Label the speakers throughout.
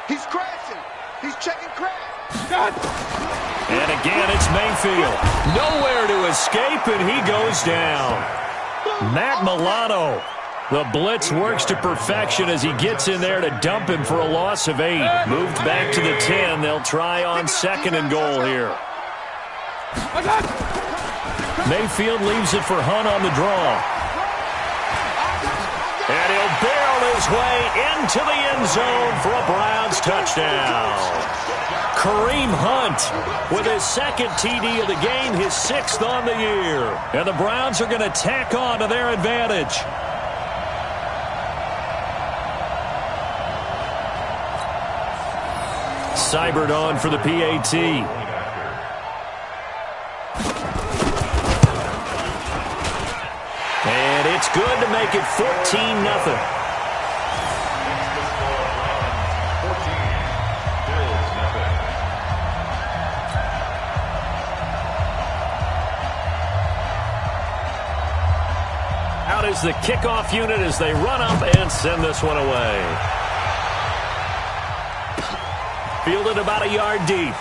Speaker 1: He's crashing. He's checking crash.
Speaker 2: And again, it's Mayfield. Nowhere to escape, and he goes down. Matt Milano. The blitz works to perfection as he gets in there to dump him for a loss of 8. Moved back to the 10. They'll try on 2nd and goal here. Mayfield leaves it for Hunt on the draw. And he'll barrel his way into the end zone for a Browns touchdown. Kareem Hunt with his 2nd TD of the game, his 6th on the year. And the Browns are going to tack on to their advantage. Seibert on for the PAT. And it's good to make it 14-0. Out is the kickoff unit as they run up and send this one away. Fielded about a yard deep.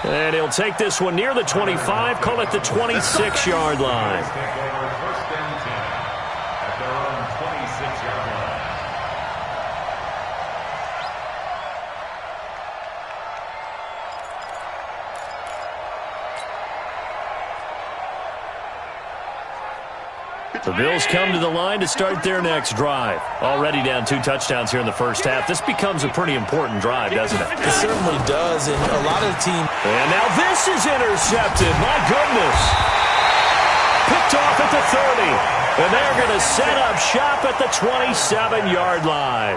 Speaker 2: And he'll take this one near the 25, call it the 26-yard line. The Bills come to the line to start their next drive. Already down 2 touchdowns here in the first half. This becomes a pretty important drive, doesn't it?
Speaker 3: It certainly does, and a lot of the team...
Speaker 2: And now this is intercepted. My goodness. Picked off at the 30. And they're going to set up shop at the 27-yard line.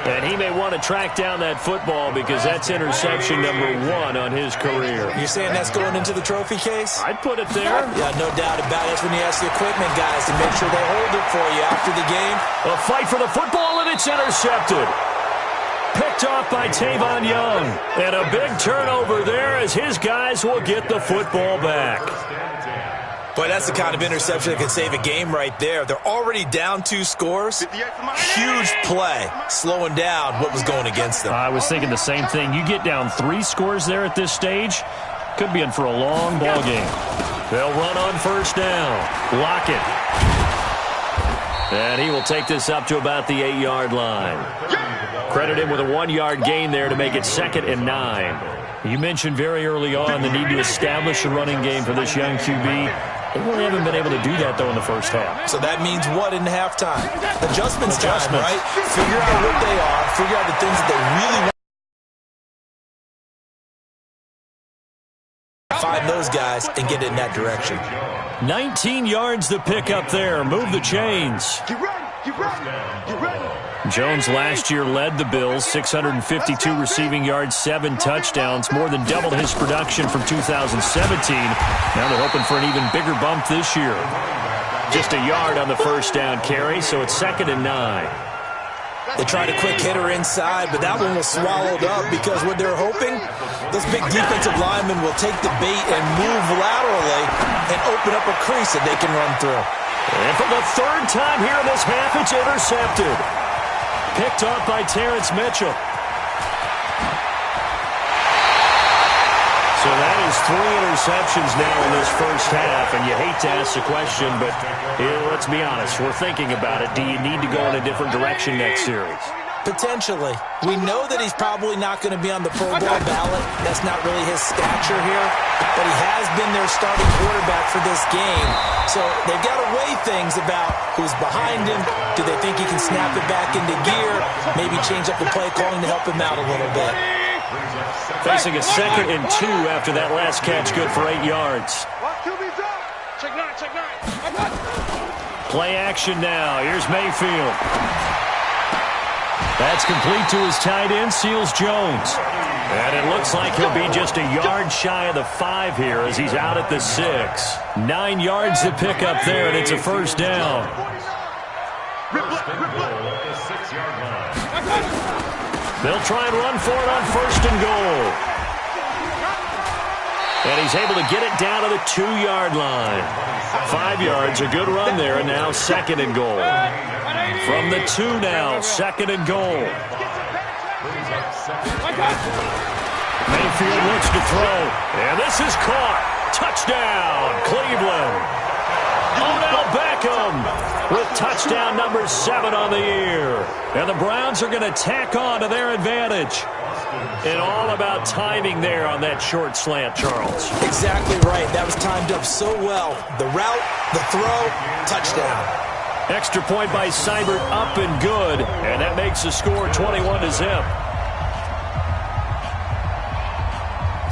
Speaker 2: And he may want to track down that football because that's interception number 1 on his career.
Speaker 3: You're saying that's going into the trophy case?
Speaker 2: I'd put it there.
Speaker 3: Yeah, no doubt about it. That's when you ask the equipment guys to make sure they hold it for you after the game.
Speaker 2: A fight for the football, and it's intercepted. Picked off by Tavon Young. And a big turnover there as his guys will get the football back.
Speaker 3: Boy, that's the kind of interception that could save a game right there. They're already down 2 scores. Huge play, slowing down what was going against them.
Speaker 2: I was thinking the same thing. You get down 3 scores there at this stage, could be in for a long ball game. They'll run on first down. Lockett. And he will take this up to about the 8-yard line. Credit him with a 1-yard gain there to make it 2nd and 9. You mentioned very early on the need to establish a running game for this young QB. They really haven't been able to do that, though, in the first half.
Speaker 3: So that means what in halftime? Adjustments time, right? Figure out what they are. Figure out the things that they really want. Find those guys and get in that direction.
Speaker 2: 19 yards to pick up there. Move the chains. Jones last year led the Bills, 652 receiving yards, 7 touchdowns, more than doubled his production from 2017. Now they're hoping for an even bigger bump this year. Just a yard on the first down carry, so it's 2nd and 9.
Speaker 3: They tried a quick hitter inside, but that one was swallowed up because what they're hoping, those big defensive linemen will take the bait and move laterally and open up a crease that they can run through.
Speaker 2: And for the 3rd time here in this half, it's intercepted. Picked off by Terrence Mitchell. So that is 3 interceptions now in this first half, and you hate to ask the question, but let's be honest, we're thinking about it. Do you need to go in a different direction next series?
Speaker 3: Potentially. We know that he's probably not going to be on the Pro Bowl ballot. That's not really his stature here, but he has been their starting quarterback for this game. So they've got to weigh things about who's behind him. Do they think he can snap it back into gear? Maybe change up the play calling to help him out a little bit.
Speaker 2: Facing a 2nd and 2 after that last catch, good for 8 yards. Play action now. Here's Mayfield. That's complete to his tight end, Seals Jones. And it looks like he'll be just a yard shy of the 5 here as he's out at the 6. 9 yards to pick up there, and it's a first down. They'll try and run for it on 1st and goal. And he's able to get it down to the 2-yard line. 5 yards, a good run there, and now 2nd and goal. From the 2 now, 2nd and goal. Mayfield looks to throw, and this is caught. Touchdown, Cleveland. Odell Beckham with touchdown number 7 on the year. And the Browns are going to tack on to their advantage. And all about timing there on that short slant, Charles.
Speaker 3: Exactly right. That was timed up so well. The route, the throw, touchdown.
Speaker 2: Extra point by Seibert, up and good. And that makes the score 21-0.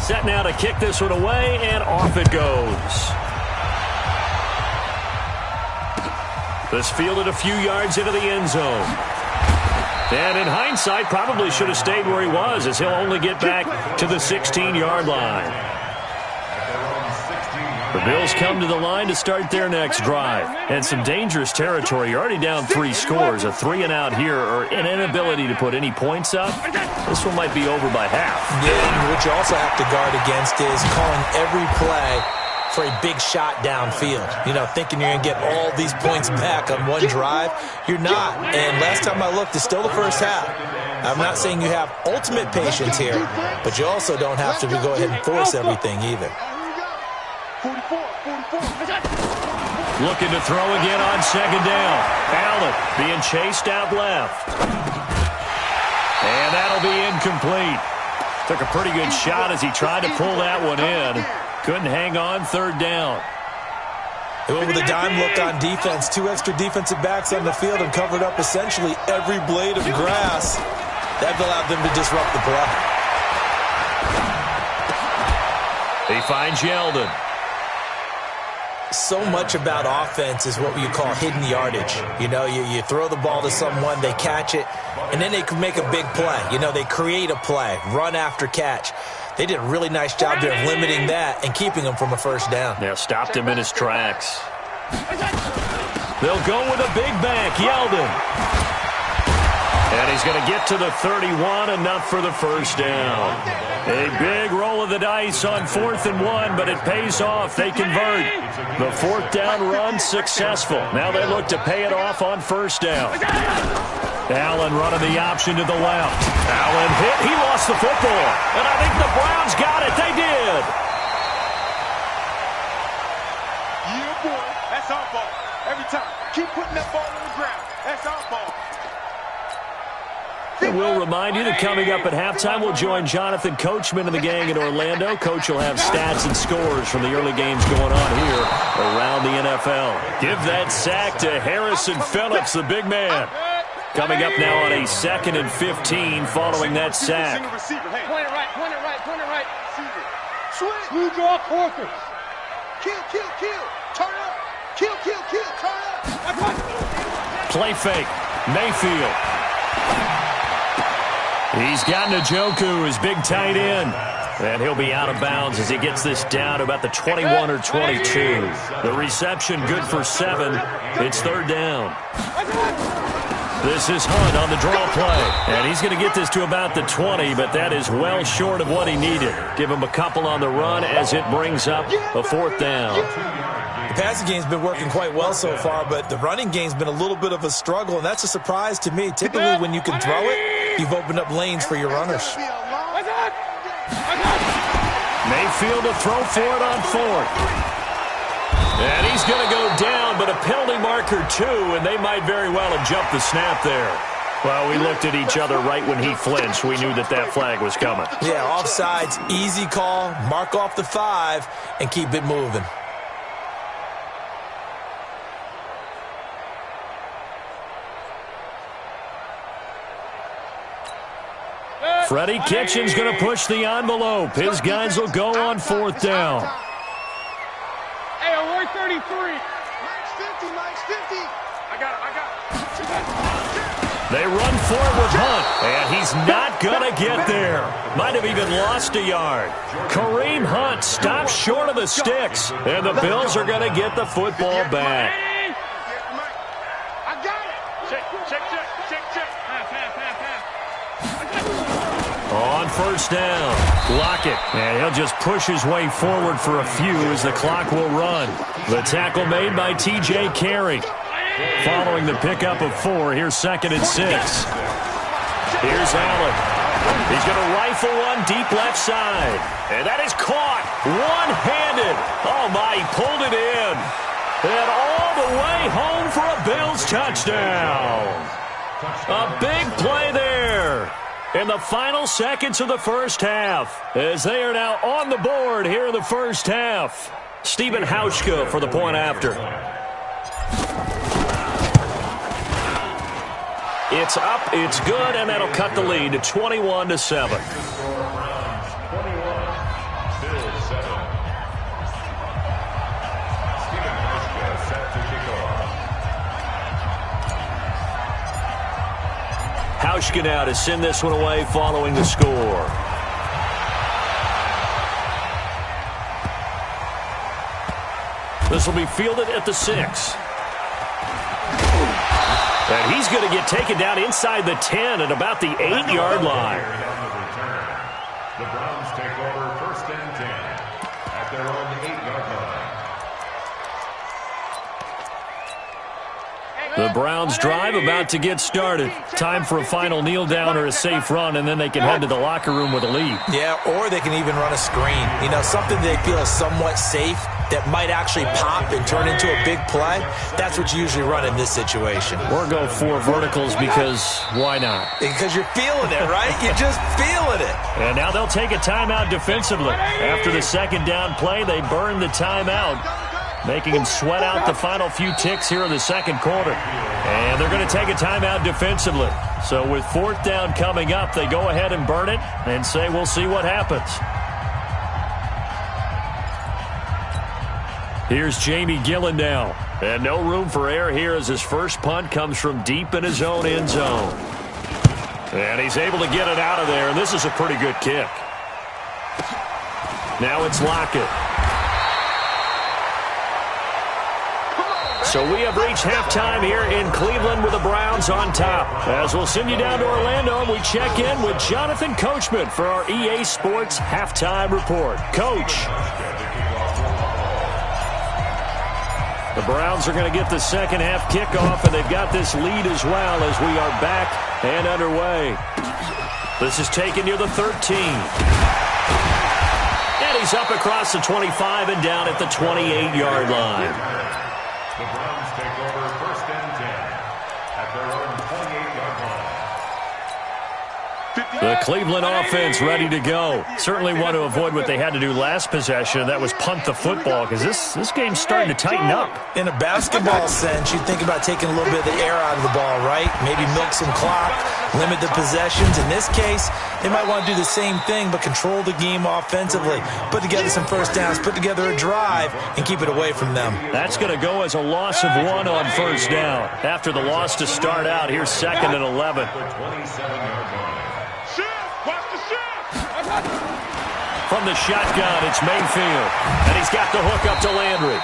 Speaker 2: Set now to kick this one away, and off it goes. This fielded a few yards into the end zone. And in hindsight, probably should have stayed where he was, as he'll only get back to the 16-yard line. The Bills come to the line to start their next drive. And some dangerous territory. You're already down 3 scores. A 3-and-out here, or an inability to put any points up. This one might be over by half.
Speaker 3: Yeah, and what you also have to guard against is calling every play for a big shot downfield. You know, thinking you're going to get all these points back on one drive. You're not. And last time I looked, it's still the first half. I'm not saying you have ultimate patience here, but you also don't have to go ahead and force everything either.
Speaker 1: 44.
Speaker 2: Looking to throw again on 2nd down. Allen being chased out left. And that'll be incomplete. Took a pretty good shot as he tried to pull that one in. Couldn't hang on 3rd down.
Speaker 3: They went with a dime look on defense. 2 extra defensive backs on the field and covered up essentially every blade of grass. That allowed them to disrupt the play.
Speaker 2: He finds Yeldon.
Speaker 3: So much about offense is what you call hidden yardage. You know, you throw the ball to someone, they catch it, and then they can make a big play. You know, they create a play, run after catch. They did a really nice job there of limiting that and keeping him from a 1st down.
Speaker 2: Yeah, stopped him in his tracks. They'll go with a big back, Yeldon. And he's going to get to the 31, enough for the 1st down. A big roll of the dice on 4th and 1, but it pays off. They convert. The 4th down run successful. Now they look to pay it off on 1st down. Allen running the option to the left. Allen hit. He lost the football. And I think the Browns got it. They did.
Speaker 1: Yeah, boy. That's our ball. Every time. Keep putting that ball on the ground. That's our ball.
Speaker 2: And we'll remind you that coming up at halftime, we'll join Jonathan Coachman and the gang in Orlando. Coach will have stats and scores from the early games going on here around the NFL. Give that sack to Harrison Phillips, the big man. Coming up now on a 2nd and 15 following that sack.
Speaker 1: Point it right. Switch. You draw quarters. Kill. Turn up. Kill. Turn up.
Speaker 2: Play fake. Mayfield. He's got Njoku, his big tight end. And he'll be out of bounds as he gets this down to about the 21 or 22. The reception good for 7. It's 3rd down. This is Hunt on the draw play. And he's going to get this to about the 20, but that is well short of what he needed. Give him a couple on the run as it brings up a 4th down.
Speaker 3: The passing game's been working quite well so far, but the running game's been a little bit of a struggle, and that's a surprise to me. Typically, when you can throw it, you've opened up lanes for your runners.
Speaker 2: Mayfield to throw for it on 4th. And he's going to go down, but a penalty marker, too, and they might very well have jumped the snap there. Well, we looked at each other right when he flinched. We knew that that flag was coming.
Speaker 3: Yeah, offsides, easy call, mark off the 5, and keep it moving.
Speaker 2: Freddie Kitchens going to push the envelope. His guys will go on 4th down.
Speaker 1: Hey, Roy 33. Max 50. I got it.
Speaker 2: They run for it with Hunt, and he's not going to get there. Might have even lost a yard. Kareem Hunt stops short of the sticks, and the Bills are going to get the football back.
Speaker 1: I got it. Check.
Speaker 2: On first down, Lockett. And he'll just push his way forward for a few as the clock will run. The tackle made by T.J. Carey. Following the pickup of 4, here's 2nd and 6. Here's Allen. He's going to rifle one deep left side. And that is caught one-handed. Oh, my, he pulled it in. And all the way home for a Bills touchdown. A big play there in the final seconds of the first half, as they are now on the board here in the first half. Stephen Hauschka for the point after. It's up, it's good, and that'll cut the lead to 21-7. Hauschka now to send this one away following the score. This will be fielded at the 6. And he's going to get taken down inside the 10 at about the 8-yard line.
Speaker 4: The Browns take over 1st and 10 at their own 8-yard line.
Speaker 2: The Browns drive about to get started. Time for a final kneel down or a safe run, and then they can head to the locker room with a lead.
Speaker 3: Yeah, or they can even run a screen. You know, something they feel is somewhat safe that might actually pop and turn into a big play. That's what you usually run in this situation.
Speaker 2: Or go 4 verticals because why not?
Speaker 3: Because you're feeling it, right? You're just feeling it.
Speaker 2: And now they'll take a timeout defensively. After the 2nd down play, they burn the timeout, making them sweat out the final few ticks here in the 2nd quarter. And they're going to take a timeout defensively. So with 4th down coming up, they go ahead and burn it and say we'll see what happens. Here's Jamie Gillen now. And no room for error here as his first punt comes from deep in his own end zone. And he's able to get it out of there, and this is a pretty good kick. Now it's Lockett. So we have reached halftime here in Cleveland with the Browns on top. As we'll send you down to Orlando, we check in with Jonathan Coachman for our EA Sports Halftime Report. Coach. The Browns are going to get the 2nd half kickoff, and they've got this lead as well as we are back and underway. This is taken near the 13. And he's up across the 25 and down at the 28-yard line.
Speaker 4: The Browns take over 1st and 10 at their own 28-yard line.
Speaker 2: The Cleveland offense ready to go. Certainly want to avoid what they had to do last possession. That was punt the football, because this game's starting to tighten up.
Speaker 3: In a basketball sense, you think about taking a little bit of the air out of the ball, right? Maybe milk some clock, limit the possessions. In this case, they might want to do the same thing, but control the game offensively. Put together some first downs, put together a drive, and keep it away from them.
Speaker 2: That's going to go as a loss of 1 on first down. After the loss to start out, here's 2nd and 11. From the shotgun, it's Mayfield. And he's got the hook up to Landry.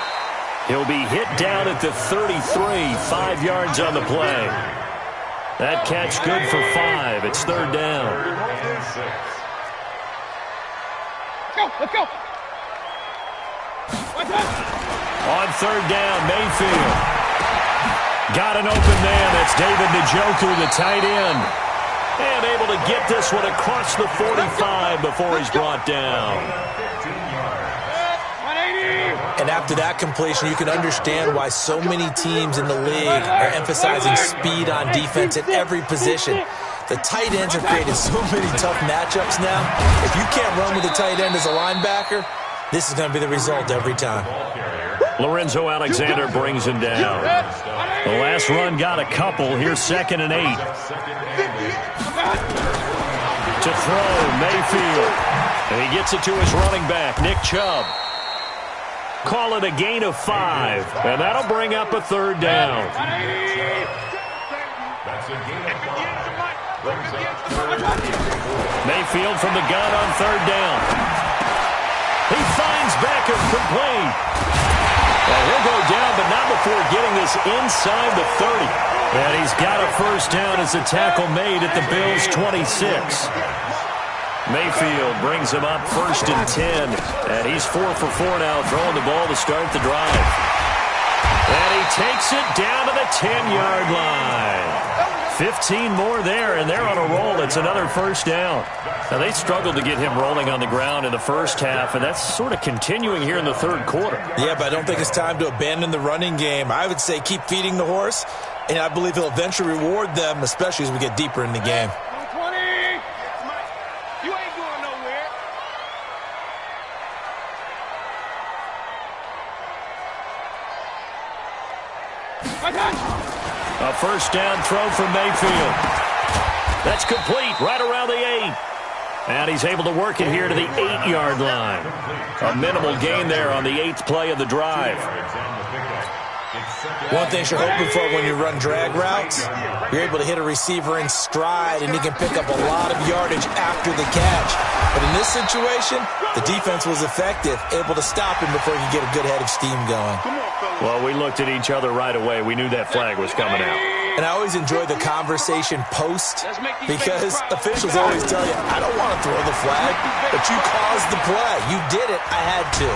Speaker 2: He'll be hit down at the 33, 5 yards on the play. That catch good for 5. It's 3rd down.
Speaker 5: Let's go.
Speaker 2: On 3rd down, Mayfield. Got an open man. That's David Njoku, the tight end. And able to get this one across the 45 before he's brought down.
Speaker 3: And after that completion, you can understand why so many teams in the league are emphasizing speed on defense at every position. The tight ends have created so many tough matchups now. If you can't run with a tight end as a linebacker, this is going to be the result every time.
Speaker 2: Lorenzo Alexander brings him down. The last run got a couple. Here's 2nd and 8. To throw, Mayfield. And he gets it to his running back, Nick Chubb. Call it a gain of 5. And that'll bring up a 3rd down. Mayfield from the gun on 3rd down. He finds Beckham complete. And he'll go down, but not before getting this inside the 30. And he's got a first down as a tackle made at the Bills' 26. Mayfield brings him up 1st and 10. And he's 4 for 4 now, throwing the ball to start the drive. And he takes it down to the 10-yard line. 15 more there, and they're on a roll. It's another first down. Now, they struggled to get him rolling on the ground in the first half, and that's sort of continuing here in the third quarter.
Speaker 3: Yeah, but I don't think it's time to abandon the running game. I would say keep feeding the horse, and I believe he'll eventually reward them, especially as we get deeper in the game.
Speaker 5: 20. You ain't going nowhere. My gosh.
Speaker 2: A first down throw from Mayfield. That's complete right around the 8. And he's able to work it here to the 8-yard line. A minimal gain there on the 8th play of the drive.
Speaker 3: One thing you're hoping for when you run drag routes, you're able to hit a receiver in stride, and he can pick up a lot of yardage after the catch. But in this situation, the defense was effective, able to stop him before he could get a good head of steam going.
Speaker 2: Well, we looked at each other right away. We knew that flag was coming out.
Speaker 3: And I always enjoy the conversation post, because officials always tell you, I don't want to throw the flag, but you caused the play. You did it. I had to.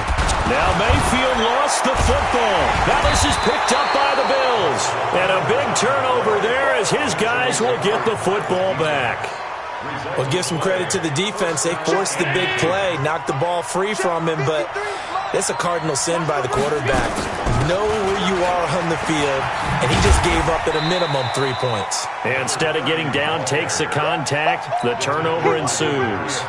Speaker 2: Now Mayfield lost the football. Now this is picked up by the Bills. And a big turnover there as his guys will get the football back.
Speaker 3: Well, give some credit to the defense. They forced the big play, knocked the ball free from him, but it's a cardinal sin by the quarterback. Know where you are on the field, and he just gave up at a minimum 3 points.
Speaker 2: Instead of getting down, takes the contact. The turnover ensues.